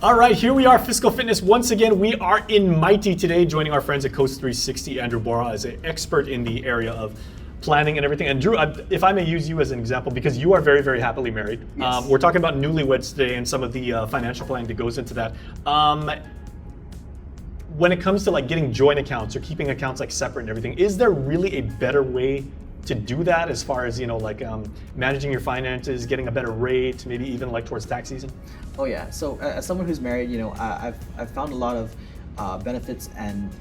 All right, here we are, Fiscal Fitness. Once again, we are in Mighty today, joining our friends at Coast 360. Andrew Bora is an expert in the area of planning and everything. And Drew, if I may use you as an example, because you are very, very happily married. Yes. We're talking about newlyweds today and some of the financial planning that goes into that. When it comes to like getting joint accounts or keeping accounts like separate and everything, is there really a better way to do that as far as, managing your finances, getting a better rate, maybe even like towards tax season? Oh yeah. So as someone who's married, I've found a lot of benefits and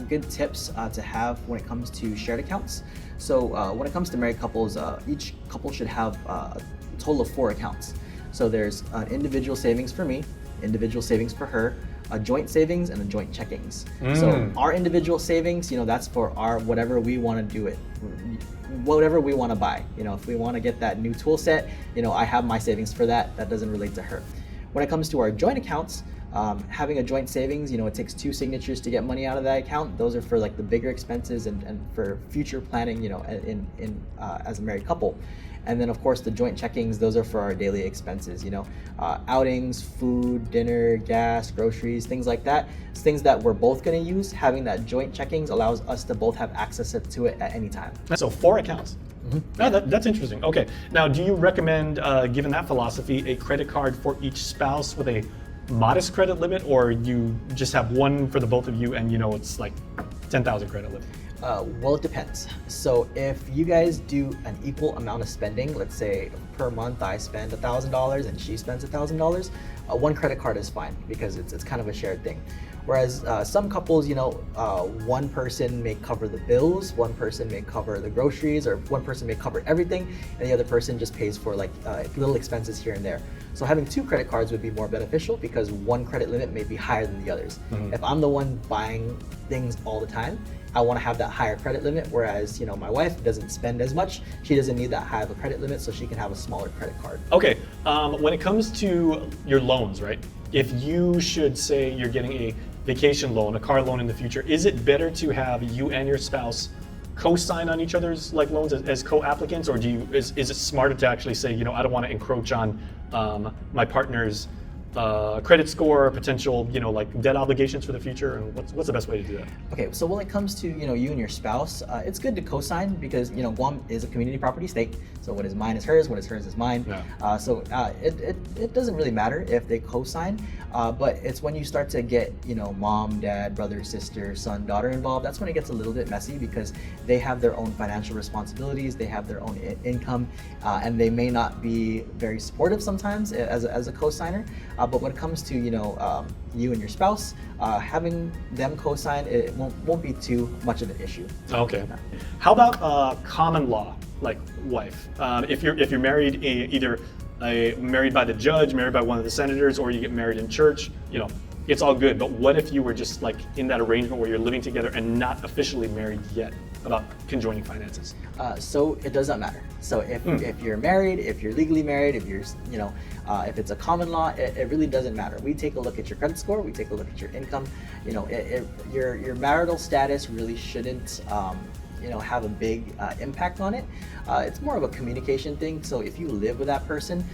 good tips to have when it comes to shared accounts. So when it comes to married couples, each couple should have a total of 4 accounts. So there's an individual savings for me, individual savings for her, a joint savings, and a joint checkings. So our individual savings, that's for our whatever we want to do it, whatever we want to buy. If we want to get that new tool set, I have my savings for that. That doesn't relate to her. When it comes to our joint accounts, having a joint savings, it takes 2 signatures to get money out of that account. Those are for like the bigger expenses and for future planning, as a married couple. And then of course the joint checkings, those are for our daily expenses, outings, food, dinner, gas, groceries, things like that. It's things that we're both going to use. Having that joint checkings allows us to both have access to it at any time. So 4 accounts. Oh, that's interesting. Okay. Now, do you recommend, given that philosophy, a credit card for each spouse with a modest credit limit, or you just have one for the both of you and it's like 10,000 credit limit? Well, it depends. So if you guys do an equal amount of spending, let's say per month I spend $1,000 and she spends $1,000, one credit card is fine because it's kind of a shared thing. Whereas some couples, one person may cover the bills, one person may cover the groceries, or one person may cover everything, and the other person just pays for like little expenses here and there. So having 2 credit cards would be more beneficial because one credit limit may be higher than the others. If I'm the one buying things all the time, I want to have that higher credit limit, whereas my wife doesn't spend as much. She doesn't need that high of a credit limit, so she can have a smaller credit card. Okay, when it comes to your loans, right? If you should say you're getting a vacation loan, a car loan in the future, is it better to have you and your spouse co-sign on each other's like loans as co-applicants, or is it smarter to actually say, I don't want to encroach on my partner's credit score, potential, like debt obligations for the future, and what's the best way to do that? Okay, so when it comes to you and your spouse, it's good to co-sign because Guam is a community property state. So what is mine is hers, what is hers is mine. Yeah. It doesn't really matter if they co-sign, but it's when you start to get mom, dad, brother, sister, son, daughter involved. That's when it gets a little bit messy because they have their own financial responsibilities, they have their own income, and they may not be very supportive sometimes as a co-signer. But when it comes to you and your spouse, having them co-sign, it won't be too much of an issue. Okay. How about common law, like wife? If you're married, either married by the judge, married by one of the senators, or you get married in church, it's all good. But what if you were just like in that arrangement where you're living together and not officially married yet, about conjoining finances? So it does not matter. So if you're married, if you're legally married, if you're if it's a common law, it really doesn't matter. We take a look at your credit score, we take a look at your income. Your marital status really shouldn't have a big impact on it. It's more of a communication thing. So if you live with that person,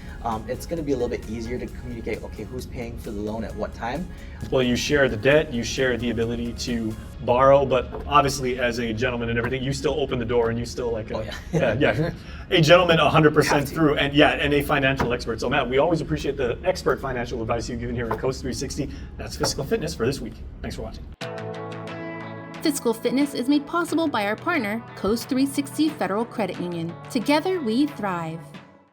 it's going to be a little bit easier to communicate, okay, who's paying for the loan at what time. Well, you share the debt, you share the ability to borrow, but obviously as a gentleman and everything, you still open the door and you still like a gentleman 100% through, and a financial expert. So Matt, we always appreciate the expert financial advice you've given here at Coast 360. That's Fiscal Fitness for this week. Thanks for watching. Fiscal Fitness is made possible by our partner, Coast 360 Federal Credit Union. Together we thrive.